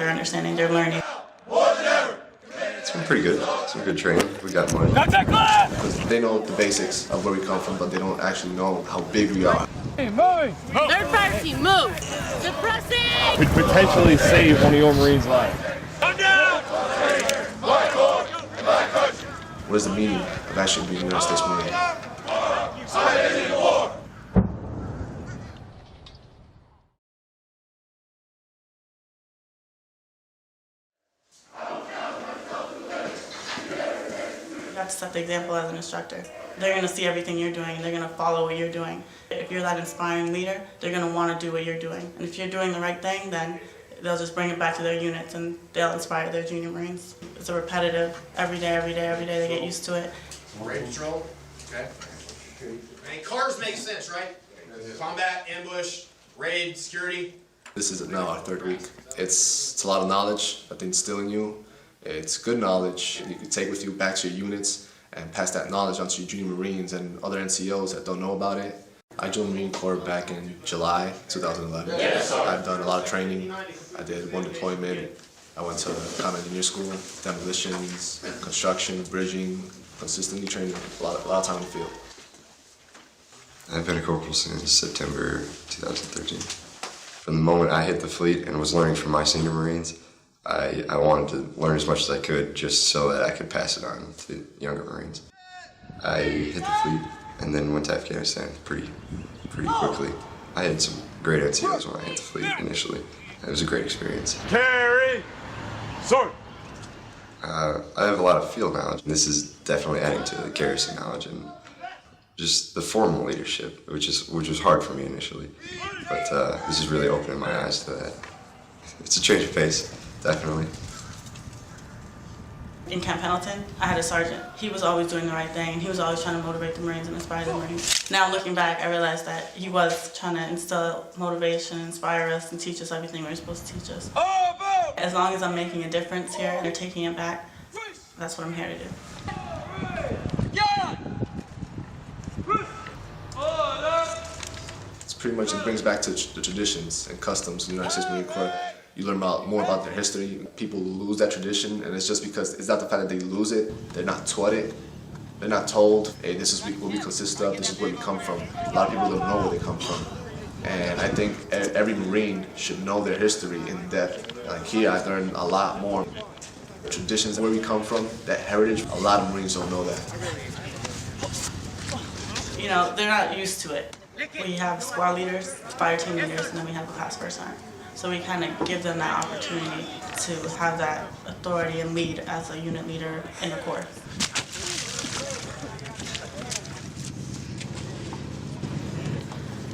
they're understanding, they're learning. It's been pretty good. Some good training. We got money. Because they know the basics of where we come from, but they don't actually know how big we are. Hey, move! Third fire team, move! Suppressing! Could potentially save one of your Marines' lives. Come down! What is the meaning of actually being a United States Marine? You have to set the example as an instructor. They're going to see everything you're doing, and they're going to follow what you're doing. If you're that inspiring leader, they're going to want to do what you're doing. And if you're doing the right thing, then they'll just bring it back to their units, and they'll inspire their junior Marines. It's a repetitive, every day, they get used to it. Raid patrol, okay? And cars make sense, right? Combat, ambush, raid, security. This is now our third week. It's a lot of knowledge that they instill in you. It's good knowledge you can take with you back to your units and pass that knowledge on to your junior Marines and other NCOs that don't know about it. I joined the Marine Corps back in July 2011. I've done a lot of training. I did one deployment. I went to combat engineer school, demolitions, construction, bridging, consistently training, a lot of time in the field. I've been a corporal since September 2013. From the moment I hit the fleet and was learning from my senior Marines, I wanted to learn as much as I could just so that I could pass it on to younger Marines. I hit the fleet and then went to Afghanistan pretty quickly. I had some great NCOs when I hit the fleet initially. It was a great experience. Carry! Sword! I have a lot of field knowledge. This is definitely adding to the garrison knowledge and just the formal leadership, which was hard for me initially. But this is really opening my eyes to that. It's a change of pace, definitely. In Camp Pendleton, I had a sergeant. He was always doing the right thing, and he was always trying to motivate the Marines and inspire the Marines. Now looking back, I realized that he was trying to instill motivation, inspire us, and teach us everything we were supposed to teach us. As long as I'm making a difference here and they're taking it back, that's what I'm here to do. It's pretty much, it brings back to the traditions and customs of the United States Marine Corps. You learn more about their history. People lose that tradition, and it's just because it's not the fact that they lose it, they're not taught it. They're not told, hey, this is what we consist of, this is where we come from. A lot of people don't know where they come from. And I think every Marine should know their history in depth. Like here, I've learned a lot more. Traditions, where we come from, that heritage, a lot of Marines don't know that. You know, they're not used to it. We have squad leaders, fire team leaders, and then we have the class first sergeant. So we kind of give them that opportunity to have that authority and lead as a unit leader in the Corps.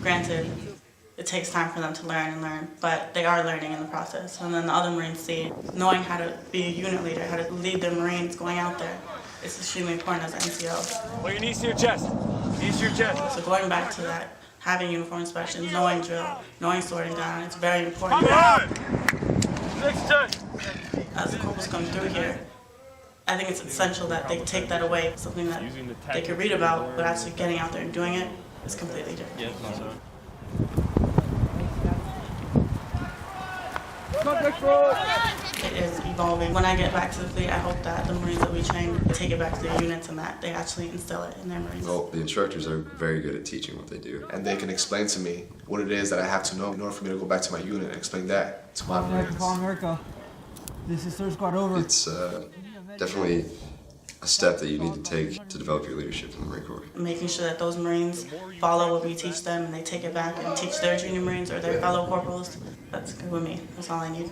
Granted, it takes time for them to learn, but they are learning in the process. And then the other Marines see knowing how to be a unit leader, how to lead the Marines going out there. It's extremely important as an NCO. Pull your knees to your chest. Knees to your chest. So going back to that, having uniform inspection, knowing drill, knowing sorting down, it's very important. Next turn. As the corporals come through here, I think it's essential that they take that away. Something that they could read about, but actually getting out there and doing it is completely different. It is evolving. When I get back to the fleet, I hope that the Marines that we train take it back to their units and that they actually instill it in their Marines. Well, the instructors are very good at teaching what they do. And they can explain to me what it is that I have to know in order for me to go back to my unit and explain that to my Marines. America. This is third squad over. It's definitely a step that you need to take to develop your leadership in the Marine Corps. Making sure that those Marines follow what we teach them and they take it back and teach their junior Marines or their fellow corporals, that's good with me. That's all I need.